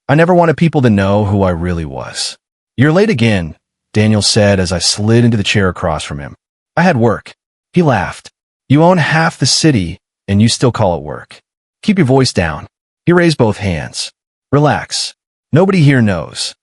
I never wanted people to know who I really was. You're late again, Daniel said as I slid into the chair across from him. I had work. He laughed. You own half the city, and you still call it work. Keep your voice down. He raised both hands. Relax. Nobody here knows.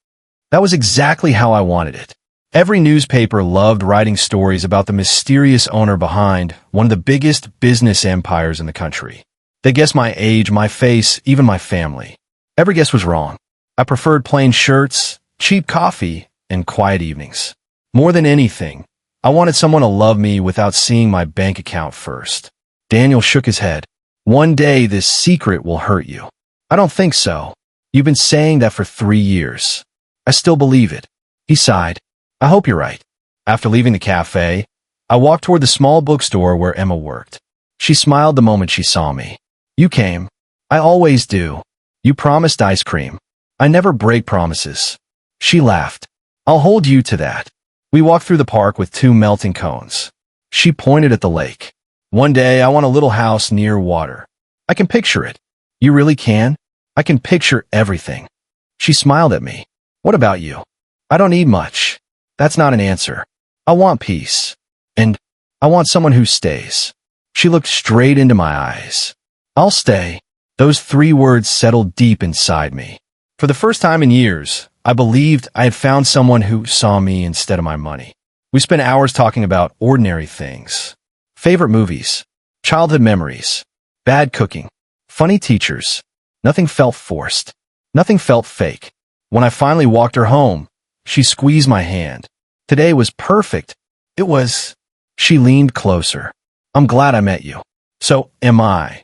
That was exactly how I wanted it. Every newspaper loved writing stories about the mysterious owner behind one of the biggest business empires in the country. They guessed my age, my face, even my family. Every guess was wrong. I preferred plain shirts, cheap coffee, and quiet evenings. More than anything, I wanted someone to love me without seeing my bank account first. Daniel shook his head. One day this secret will hurt you. I don't think so. You've been saying that for 3 years. I still believe it. He sighed. I hope you're right. After leaving the cafe, I walked toward the small bookstore where Emma worked. She smiled the moment she saw me. You came. I always do. You promised ice cream. I never break promises. She laughed. I'll hold you to that. We walked through the park with 2 melting cones. She pointed at the lake. One day I want a little house near water. I can picture it. You really can? I can picture everything. She smiled at me. What about you? I don't need much. That's not an answer. I want peace. And I want someone who stays. She looked straight into my eyes. I'll stay. Those 3 words settled deep inside me. For the first time in years, I believed I had found someone who saw me instead of my money. We spent hours talking about ordinary things. Favorite movies, childhood memories, bad cooking, funny teachers. Nothing felt forced. Nothing felt fake. When I finally walked her home, she squeezed my hand. Today was perfect. It was. She leaned closer. I'm glad I met you. So am I.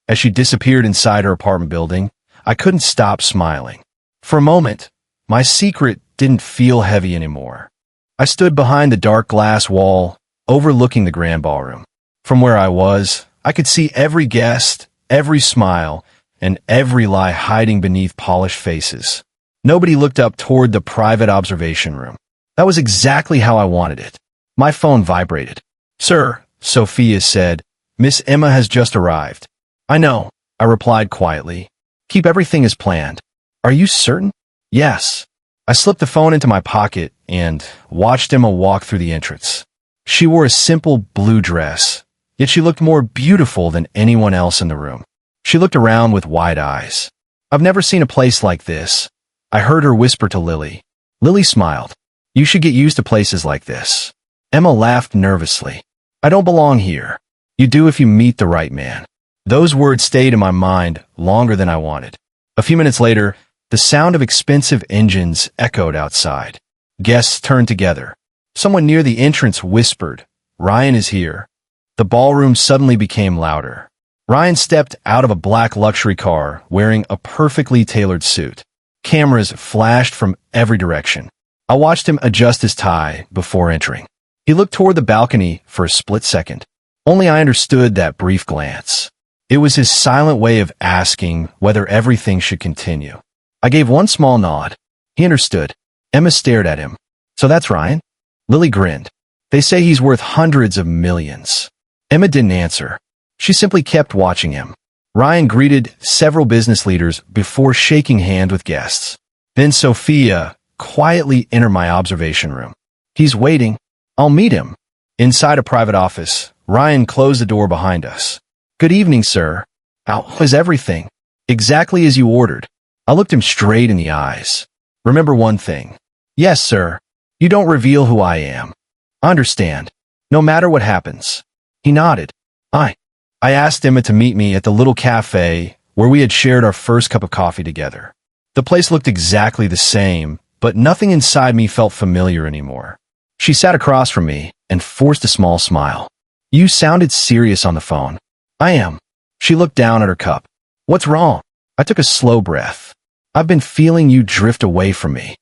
As she disappeared inside her apartment building, I couldn't stop smiling. For a moment, my secret didn't feel heavy anymore. I stood behind the dark glass wall, overlooking the grand ballroom. From where I was, I could see every guest, every smile, and every lie hiding beneath polished faces. Nobody looked up toward the private observation room. That was exactly how I wanted it. My phone vibrated. Sir, Sophia said, Miss Emma has just arrived. I know, I replied quietly. Keep everything as planned. Are you certain? Yes. I slipped the phone into my pocket and watched Emma walk through the entrance. She wore a simple blue dress, yet she looked more beautiful than anyone else in the room. She looked around with wide eyes. I've never seen a place like this. I heard her whisper to Lily. Lily smiled. You should get used to places like this. Emma laughed nervously. I don't belong here. You do if you meet the right man. Those words stayed in my mind longer than I wanted. A few minutes later, the sound of expensive engines echoed outside. Guests turned together. Someone near the entrance whispered, Ryan is here. The ballroom suddenly became louder. Ryan stepped out of a black luxury car wearing a perfectly tailored suit. Cameras flashed from every direction. I watched him adjust his tie before entering. He looked toward the balcony for a split second. Only I understood that brief glance. It was his silent way of asking whether everything should continue. I gave one small nod. He understood. Emma stared at him. So that's Ryan? Lily grinned. They say he's worth hundreds of millions. Emma didn't answer. She simply kept watching him. Ryan greeted several business leaders before shaking hands with guests. Then Sophia quietly entered my observation room. He's waiting. I'll meet him. Inside a private office, Ryan closed the door behind us. Good evening, sir. How was everything? Exactly as you ordered. I looked him straight in the eyes. Remember one thing. Yes, sir. You don't reveal who I am. I understand. No matter what happens. He nodded. I asked Emma to meet me at the little cafe where we had shared our first cup of coffee together. The place looked exactly the same, but nothing inside me felt familiar anymore. She sat across from me and forced a small smile. You sounded serious on the phone. I am. She looked down at her cup. What's wrong? I took a slow breath. I've been feeling you drift away from me.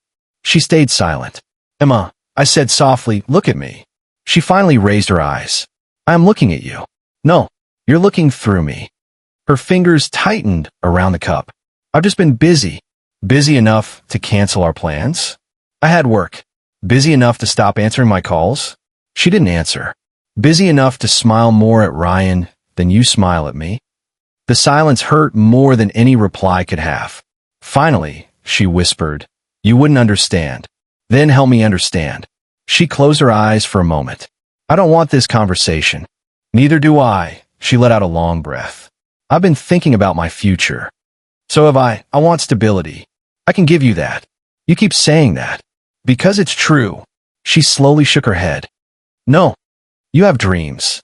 She stayed silent. Emma, I said softly, look at me. She finally raised her eyes. I am looking at you. No, you're looking through me. Her fingers tightened around the cup. I've just been busy. Busy enough to cancel our plans? I had work. Busy enough to stop answering my calls? She didn't answer. Busy enough to smile more at Ryan than you smile at me? The silence hurt more than any reply could have. Finally, she whispered. You wouldn't understand. Then help me understand. She closed her eyes for a moment. I don't want this conversation. Neither do I. She let out a long breath. I've been thinking about my future. So have I. I want stability. I can give you that. You keep saying that. Because it's true. She slowly shook her head. No. You have dreams.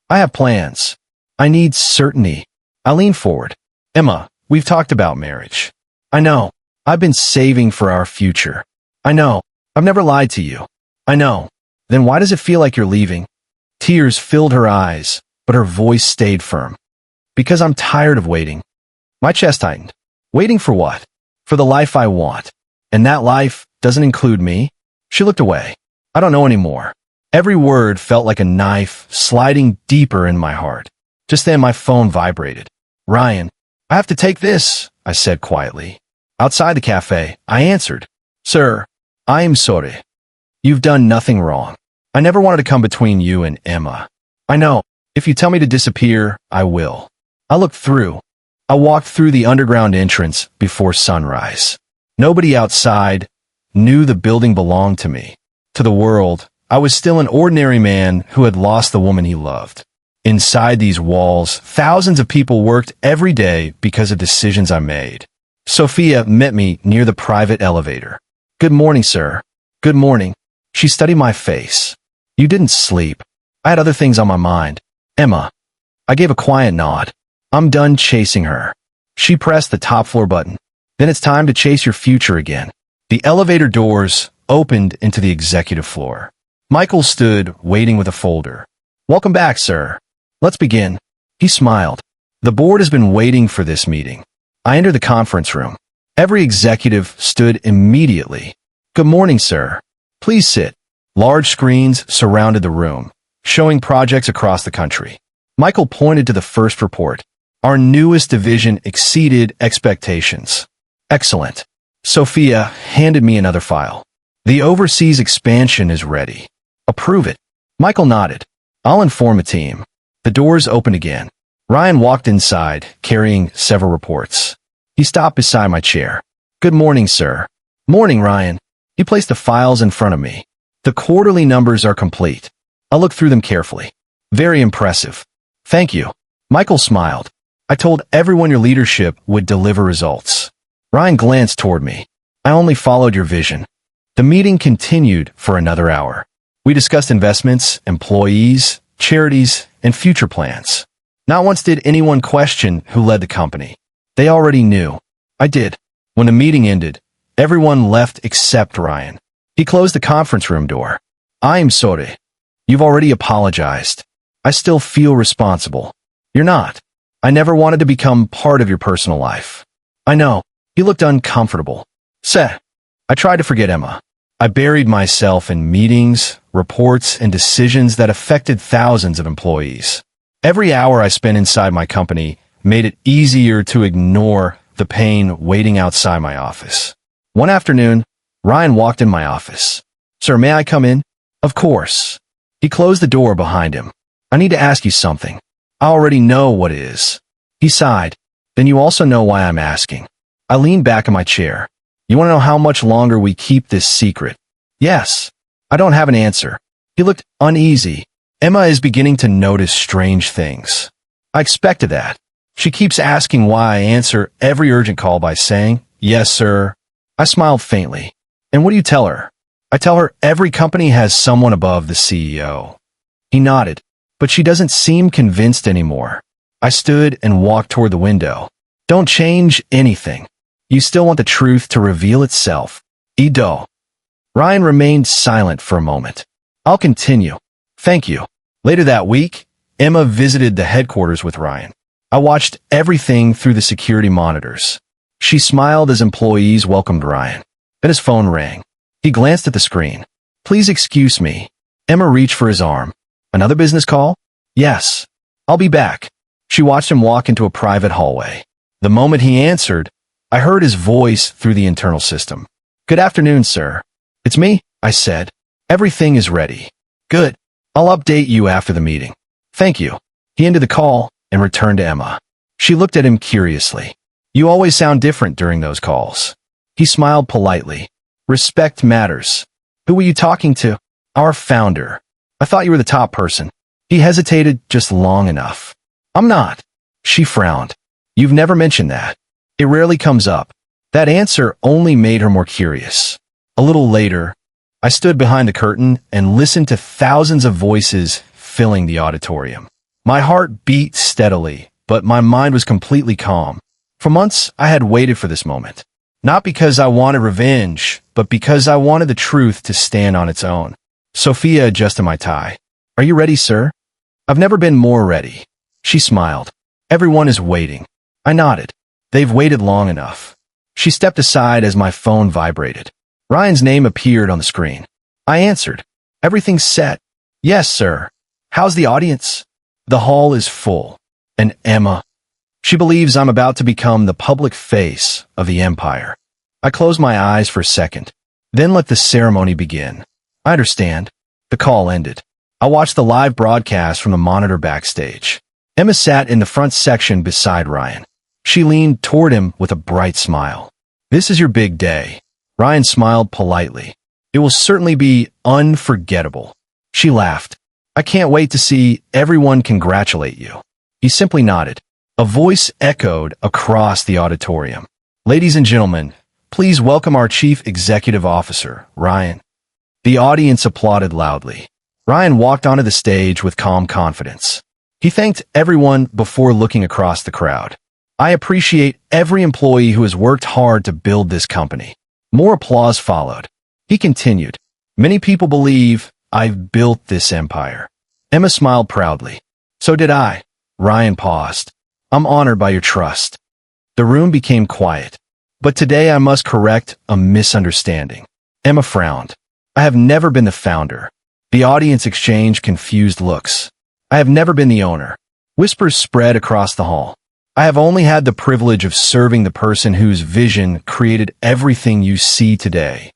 I have plans. I need certainty. I leaned forward. Emma, we've talked about marriage. I know. I've been saving for our future. I know. I've never lied to you. I know. Then why does it feel like you're leaving? Tears filled her eyes, but her voice stayed firm. Because I'm tired of waiting. My chest tightened. Waiting for what? For the life I want. And that life doesn't include me? She looked away. I don't know anymore. Every word felt like a knife sliding deeper in my heart. Just then my phone vibrated. Ryan, I have to take this, I said quietly. Outside the cafe, I answered. Sir, I am sorry. You've done nothing wrong. I never wanted to come between you and Emma. I know. If you tell me to disappear, I will. I looked through. I walked through the underground entrance before sunrise. Nobody outside knew the building belonged to me. To the world, I was still an ordinary man who had lost the woman he loved. Inside these walls, thousands of people worked every day because of decisions I made. Sophia met me near the private elevator. Good morning, sir. Good morning. She studied my face. You didn't sleep. I had other things on my mind. Emma. I gave a quiet nod. I'm done chasing her. She pressed the top floor button. Then it's time to chase your future again. The elevator doors opened into the executive floor. Michael stood waiting with a folder. Welcome back, sir. Let's begin. He smiled. The board has been waiting for this meeting. I entered the conference room. Every executive stood immediately. Good morning, sir. Please sit. Large screens surrounded the room, showing projects across the country. Michael pointed to the first report. Our newest division exceeded expectations. Excellent. Sophia handed me another file. The overseas expansion is ready. Approve it. Michael nodded. I'll inform the team. The doors opened again. Ryan walked inside, carrying several reports. He stopped beside my chair. Good morning, sir. Morning, Ryan. He placed the files in front of me. The quarterly numbers are complete. I looked through them carefully. Very impressive. Thank you. Michael smiled. I told everyone your leadership would deliver results. Ryan glanced toward me. I only followed your vision. The meeting continued for another hour. We discussed investments, employees, charities, and future plans. Not once did anyone question who led the company. They already knew. I did. When the meeting ended, everyone left except Ryan. He closed the conference room door. I am sorry. You've already apologized. I still feel responsible. You're not. I never wanted to become part of your personal life. I know. He looked uncomfortable. Seh. I tried to forget Emma. I buried myself in meetings, reports, and decisions that affected thousands of employees. Every hour I spent inside my company made it easier to ignore the pain waiting outside my office. One afternoon, Ryan walked in my office. Sir, may I come in? Of course. He closed the door behind him. I need to ask you something. I already know what it is. He sighed. Then you also know why I'm asking. I leaned back in my chair. You want to know how much longer we keep this secret? Yes. I don't have an answer. He looked uneasy. Emma is beginning to notice strange things. I expected that. She keeps asking why I answer every urgent call by saying, yes, sir. I smiled faintly. And what do you tell her? I tell her every company has someone above the CEO. He nodded, but she doesn't seem convinced anymore. I stood and walked toward the window. Don't change anything. You still want the truth to reveal itself. Ido. Ryan remained silent for a moment. I'll continue. Thank you. Later that week, Emma visited the headquarters with Ryan. I watched everything through the security monitors. She smiled as employees welcomed Ryan. Then his phone rang. He glanced at the screen. Please excuse me. Emma reached for his arm. Another business call? Yes. I'll be back. She watched him walk into a private hallway. The moment he answered, I heard his voice through the internal system. Good afternoon, sir. It's me, I said. Everything is ready. Good. I'll update you after the meeting. Thank you. He ended the call and returned to Emma. She looked at him curiously. You always sound different during those calls. He smiled politely. Respect matters. Who were you talking to? Our founder. I thought you were the top person. He hesitated just long enough. I'm not. She frowned. You've never mentioned that. It rarely comes up. That answer only made her more curious. A little later, I stood behind the curtain and listened to thousands of voices filling the auditorium. My heart beat steadily, but my mind was completely calm. For months, I had waited for this moment. Not because I wanted revenge, but because I wanted the truth to stand on its own. Sophia adjusted my tie. Are you ready, sir? I've never been more ready. She smiled. Everyone is waiting. I nodded. They've waited long enough. She stepped aside as my phone vibrated. Ryan's name appeared on the screen. I answered. Everything's set. Yes, sir. How's the audience? The hall is full. And Emma. She believes I'm about to become the public face of the empire. I closed my eyes for a second, then let the ceremony begin. I understand. The call ended. I watched the live broadcast from the monitor backstage. Emma sat in the front section beside Ryan. She leaned toward him with a bright smile. This is your big day. Ryan smiled politely. It will certainly be unforgettable. She laughed. I can't wait to see everyone congratulate you. He simply nodded. A voice echoed across the auditorium. Ladies and gentlemen, please welcome our Chief Executive Officer, Ryan. The audience applauded loudly. Ryan walked onto the stage with calm confidence. He thanked everyone before looking across the crowd. I appreciate every employee who has worked hard to build this company. More applause followed. He continued. Many people believe I've built this empire. Emma smiled proudly. So did I. Ryan paused. I'm honored by your trust. The room became quiet. But today I must correct a misunderstanding. Emma frowned. I have never been the founder. The audience exchanged confused looks. I have never been the owner. Whispers spread across the hall. I have only had the privilege of serving the person whose vision created everything you see today.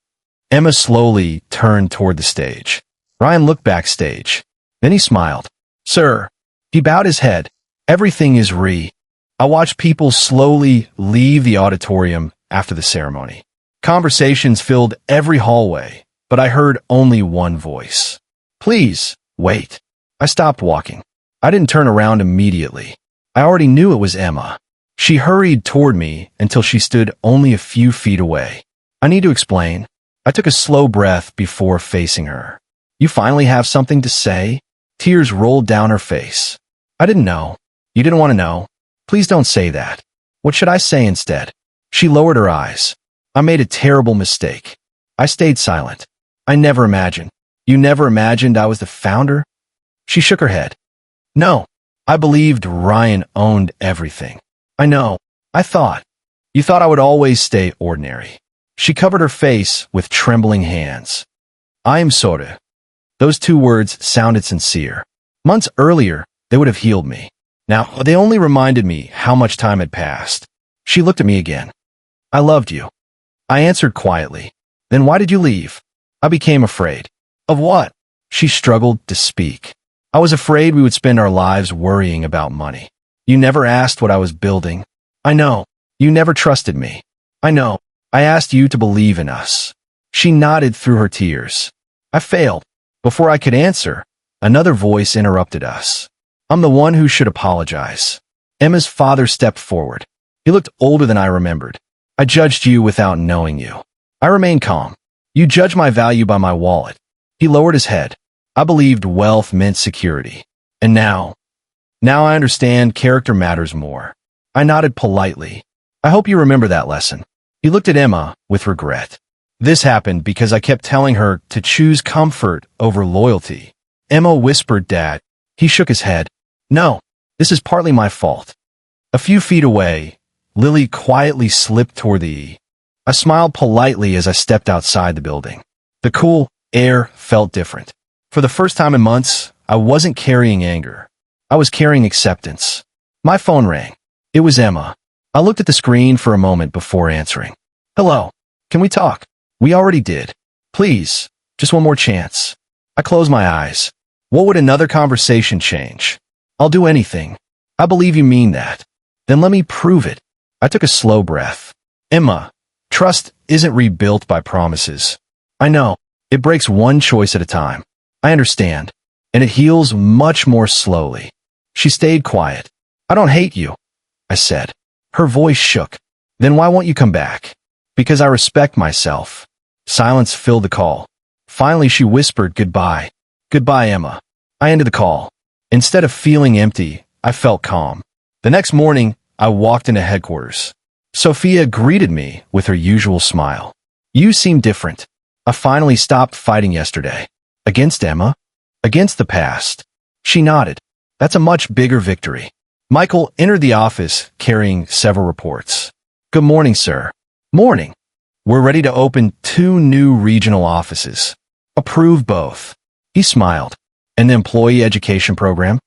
Emma slowly turned toward the stage. Ryan looked backstage. Then he smiled. Sir. He bowed his head. Everything is I watched people slowly leave the auditorium after the ceremony. Conversations filled every hallway, but I heard only one voice. Please, wait. I stopped walking. I didn't turn around immediately. I already knew it was Emma. She hurried toward me until she stood only a few feet away. I need to explain. I took a slow breath before facing her. You finally have something to say? Tears rolled down her face. I didn't know. You didn't want to know. Please don't say that. What should I say instead? She lowered her eyes. I made a terrible mistake. I stayed silent. I never imagined. You never imagined I was the founder? She shook her head. No. I believed Ryan owned everything. I know. I thought. You thought I would always stay ordinary. She covered her face with trembling hands. I am sorry. Those two words sounded sincere. Months earlier, they would have healed me. Now, they only reminded me how much time had passed. She looked at me again. I loved you. I answered quietly. Then why did you leave? I became afraid. Of what? She struggled to speak. I was afraid we would spend our lives worrying about money. You never asked what I was building. I know. You never trusted me. I know. I asked you to believe in us. She nodded through her tears. I failed. Before I could answer, another voice interrupted us. I'm the one who should apologize. Emma's father stepped forward. He looked older than I remembered. I judged you without knowing you. I remained calm. You judged my value by my wallet. He lowered his head. I believed wealth meant security. And now I understand character matters more. I nodded politely. I hope you remember that lesson. He looked at Emma with regret. This happened because I kept telling her to choose comfort over loyalty. Emma whispered, Dad. He shook his head. No, this is partly my fault. A few feet away, Lily quietly slipped toward the E. I smiled politely as I stepped outside the building. The cool air felt different. For the first time in months, I wasn't carrying anger. I was carrying acceptance. My phone rang. It was Emma. I looked at the screen for a moment before answering. Hello. Can we talk? We already did. Please, just one more chance. I closed my eyes. What would another conversation change? I'll do anything. I believe you mean that. Then let me prove it. I took a slow breath. Emma, trust isn't rebuilt by promises. I know. It breaks one choice at a time. I understand. And it heals much more slowly. She stayed quiet. I don't hate you, I said. Her voice shook. Then why won't you come back? Because I respect myself. Silence filled the call. Finally, she whispered goodbye. Goodbye, Emma. I ended the call. Instead of feeling empty, I felt calm. The next morning, I walked into headquarters. Sophia greeted me with her usual smile. You seem different. I finally stopped fighting yesterday. Against Emma? Against the past. She nodded. That's a much bigger victory. Michael entered the office carrying several reports. Good morning, sir. Morning. We're ready to open 2 new regional offices. Approve both. He smiled. And the employee education program?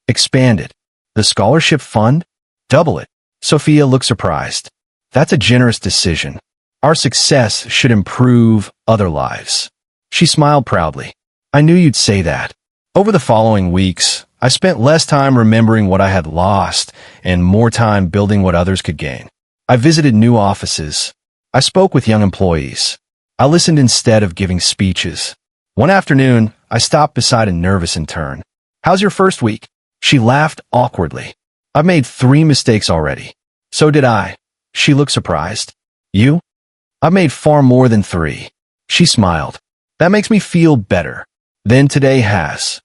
Expanded. The scholarship fund? Double it. Sophia looked surprised. That's a generous decision. Our success should improve other lives. She smiled proudly. I knew you'd say that. Over the following weeks, I spent less time remembering what I had lost and more time building what others could gain. I visited new offices. I spoke with young employees. I listened instead of giving speeches. One afternoon, I stopped beside a nervous intern. How's your first week? She laughed awkwardly. I've made 3 mistakes already. So did I. She looked surprised. You? I've made far more than 3. She smiled. That makes me feel better than today has.